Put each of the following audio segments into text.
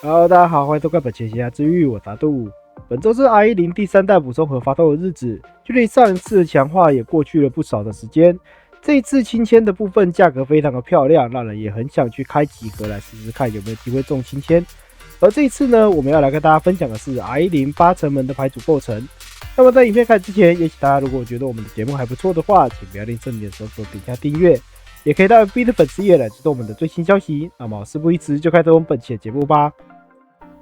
Hello，大家好，欢迎收看本期闲暇之语，我是阿杜。本周是 R10第3代补充盒发售的日子，距离上一次强化也过去了不少的时间。这一次亲签的部分价格非常的漂亮，让人也很想去开几盒来试试看有没有机会中亲签。而这一次呢，我们要来跟大家分享的是 R10 8层门的牌组构成。那么在影片开始之前，也请大家如果觉得我们的节目还不错的话，请不要吝啬你的手指点下订阅，也可以到 FB 的粉丝页来知道我们的最新消息。那么事不宜迟，就开始我们本期的节目吧。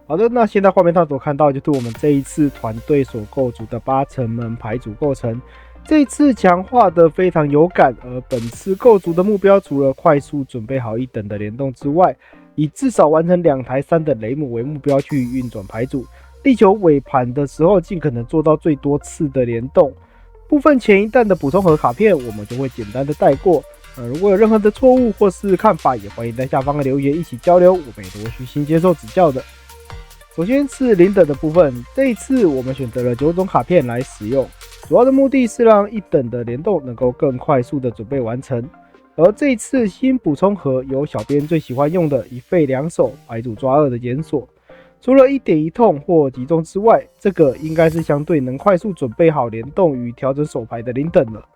好的，那现在画面上所看到就是我们这一次团队所构筑的8层门牌组构成。这一次强化的非常有感，而本次构筑的目标除了快速准备好1等的联动之外，以至少完成2台3等雷姆为目标去运转牌组，力求尾盘的时候尽可能做到最多次的联动。部分前一弹的补充盒卡片我们就会简单的带过。如果有任何的错误或是看法，也欢迎在下方的留言一起交流，我们也都会虚心接受指教的。首先是0等的部分，这一次我们选择了9种卡片来使用，主要的目的是让1等的联动能够更快速的准备完成。而这一次新补充盒有小编最喜欢用的1费2手牌组抓2的检索，除了1点1痛或集中之外，这个应该是相对能快速准备好联动与调整手牌的0等了。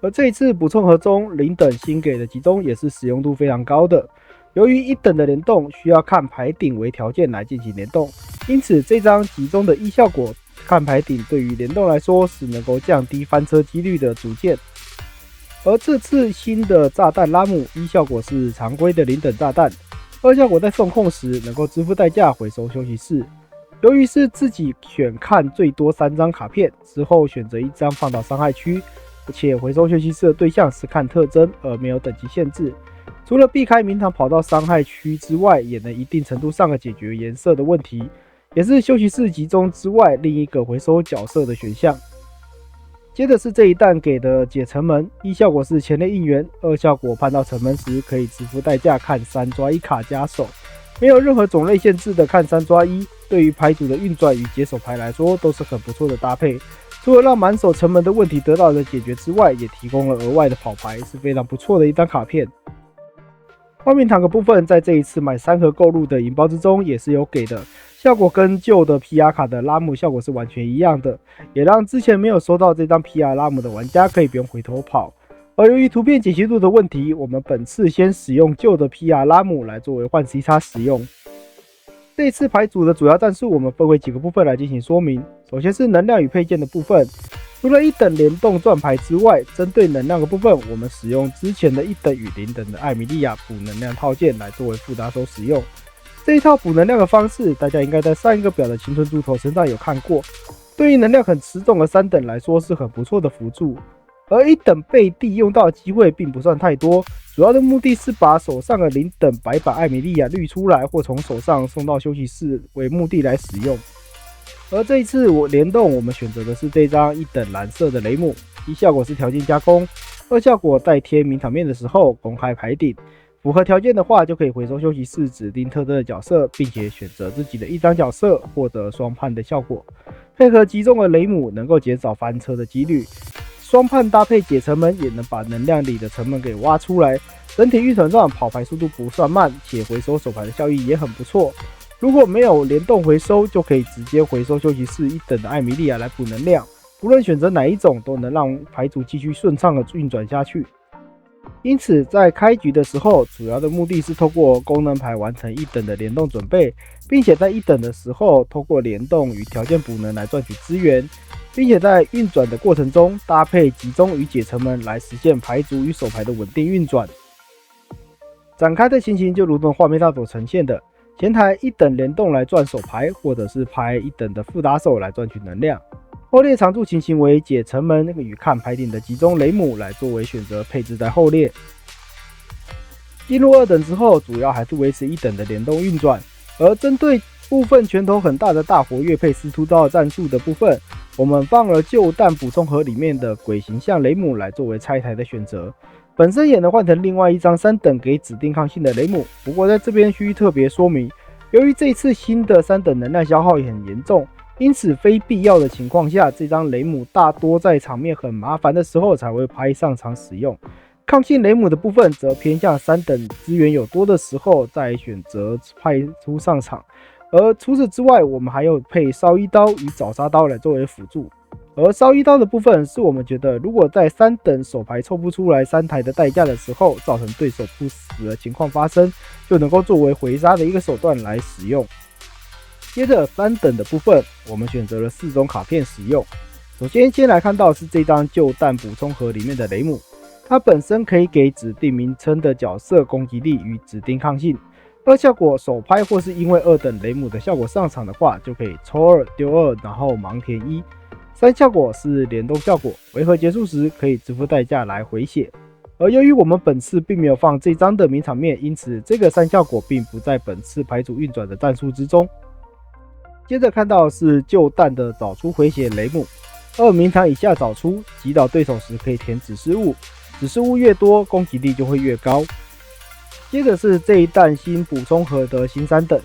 而这一次补充盒中0等新给的集中也是使用度非常高的。由于1等的联动需要看牌顶为条件来进行联动，因此这张集中的效果看牌顶对于联动来说是能够降低翻车几率的主件。而这次新的炸弹拉姆效果是常规的0等炸弹，2效果在送控时能够支付代价回收休息室。由于是自己选看最多3张卡片之后选择1张放到伤害区，而且回收休息室的对象是看特征而没有等级限制。除了避开明堂跑到伤害区之外，也能一定程度上的解决颜色的问题，也是休息室集中之外另一个回收角色的选项。接着是这一弹给的解城门，1效果是前列应援，2效果判到城门时可以支付代价看3抓1卡加手，没有任何种类限制的看3抓1，对于牌组的运转与解手牌来说都是很不错的搭配。除了让满手城门的问题得到了解决之外，也提供了额外的跑牌，是非常不错的一张卡片。画面坦克部分在这一次买3盒购入的银包之中也是有给的，效果跟旧的 PR 卡的拉姆效果是完全一样的，也让之前没有收到这张 PR 拉姆的玩家可以不用回头跑。而由于图片解析度的问题，我们本次先使用旧的 PR 拉姆来作为换 C 叉使用。这一次牌组的主要战术我们分为几个部分来进行说明。首先是能量与配件的部分，除了1等联动赚牌之外，针对能量的部分，我们使用之前的1等与0等的艾米莉亚补能量套件来作为副打手使用。这一套补能量的方式，大家应该在上一个表的青春猪头身上有看过，对于能量很持重的3等来说是很不错的辅助。而1等背地用到的机会并不算太多，主要的目的是把手上的0等白板艾米莉亚滤出来，或从手上送到休息室为目的来使用。而这一次联动我们选择的是这张1等蓝色的雷姆，1效果是条件加工，2效果在贴明场面的时候公开牌顶，符合条件的话就可以回收休息室指定特征的角色，并且选择自己的1张角色获得双判的效果，配合集中的雷姆能够减少翻车的几率。双判搭配解城门也能把能量里的城门给挖出来，整体运转上跑牌速度不算慢，且回收手牌的效益也很不错。如果没有联动回收，就可以直接回收休息室1等的艾米莉亚来补能量，不论选择哪一种都能让牌组继续顺畅的运转下去。因此在开局的时候，主要的目的是透过功能牌完成1等的联动准备，并且在1等的时候透过联动与条件补能来赚取资源，并且在运转的过程中搭配集中与解城门来实现牌组与手牌的稳定运转。展开的情形就如同画面上所呈现的，前台1等联动来赚手牌，或者是拍1等的副打手来赚取能量。后列常驻情形为解城门与看牌顶的集中雷姆来作为选择配置在后列。进入2等之后，主要还是维持1等的联动运转。而针对部分拳头很大的大活跃配司徒刀的战术的部分，我们放了旧弹补充盒里面的鬼形象雷姆来作为拆台的选择。本身也能换成另外1张3等给指定抗性的雷姆，不过在这边需特别说明，由于这一次新的3等能量消耗也很严重，因此非必要的情况下，这张雷姆大多在场面很麻烦的时候才会拍上场使用。抗性雷姆的部分则偏向3等资源有多的时候再选择派出上场，而除此之外，我们还有配烧一刀与早杀刀来作为辅助。而烧一刀的部分是我们觉得如果在3等手牌凑不出来3台的代价的时候，造成对手不死的情况发生，就能够作为回杀的一个手段来使用。接着3等的部分，我们选择了4种卡片使用。首先来看到是这张旧弹补充盒里面的雷姆，它本身可以给指定名称的角色攻击力与指定抗性。2效果手拍或是因为2等雷姆的效果上场的话，就可以抽2丢2，然后盲填1。3效果是联动效果，回合结束时可以支付代价来回血。而由于我们本次并没有放这张的名场面，因此这个3效果并不在本次牌组运转的战术之中。接着看到是旧弹的找出回血雷姆，2名场以下找出，击倒对手时可以填指示物，指示物越多，攻击力就会越高。接着是这一弹新补充盒的新3等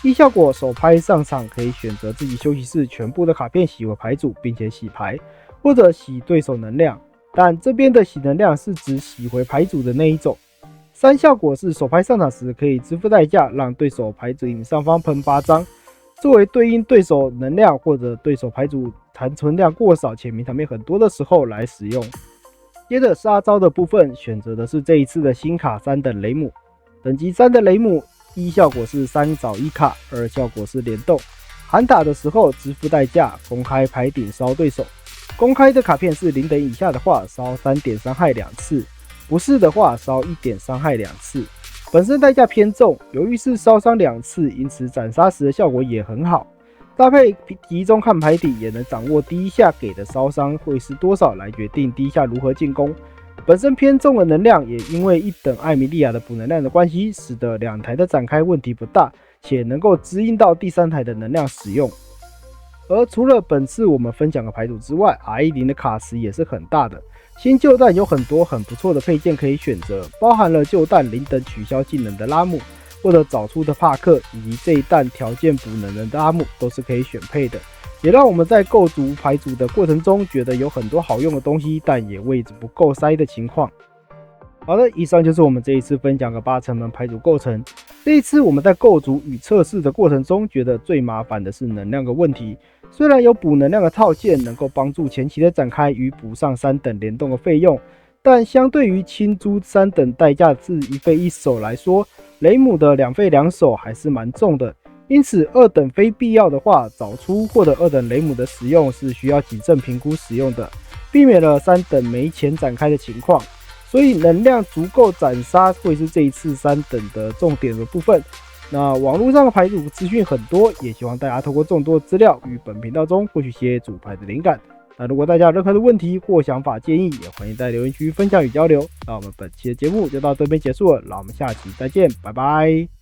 ，1效果手拍上场可以选择自己休息室全部的卡片洗回牌组，并且洗牌，或者洗对手能量，但这边的洗能量是指洗回牌组的那一种。3效果是手拍上场时可以支付代价，让对手牌组上方喷8张，作为对应对手能量或者对手牌组残存量过少且名场面很多的时候来使用。接着杀招的部分选择的是这一次的新卡3等雷姆，等级3的雷姆，1效果是3找1卡，2效果是联动，喊打的时候支付代价，公开牌顶烧对手。公开的卡片是0等以下的话，烧3点伤害2次，不是的话烧1点伤害2次。本身代价偏重，由于是烧伤2次，因此斩杀时的效果也很好。搭配集中看牌底，也能掌握第一下给的烧伤会是多少来决定第一下如何进攻。本身偏重的能量，也因为1等艾米莉亚的补能量的关系，使得2台的展开问题不大，且能够支应到第3台的能量使用。而除了本次我们分享的牌组之外 ，R10 的卡池也是很大的。新旧弹有很多很不错的配件可以选择，包含了旧弹0等取消技能的拉姆，或者找出的帕克，以及这一弹条件补能的拉姆都是可以选配的，也让我们在构筑牌组的过程中觉得有很多好用的东西，但也位置不够塞的情况。好的，以上就是我们这一次分享的8成门牌组构成。这一次我们在构筑与测试的过程中，觉得最麻烦的是能量的问题。虽然有补能量的套件能够帮助前期的展开与补上3等联动的费用，但相对于清租3等代价至1费1手来说，雷姆的2费2手还是蛮重的。因此2等非必要的话，找出或者2等雷姆的使用是需要谨慎评估使用的，避免了3等没钱展开的情况。所以能量足够斩杀会是这一次3等的重点的部分。那网络上的牌组资讯很多，也希望大家透过众多资料与本频道中获取些主牌的灵感。那如果大家有任何的问题或想法建议，也欢迎在留言区分享与交流。那我们本期的节目就到这边结束了，让我们下期再见，拜拜。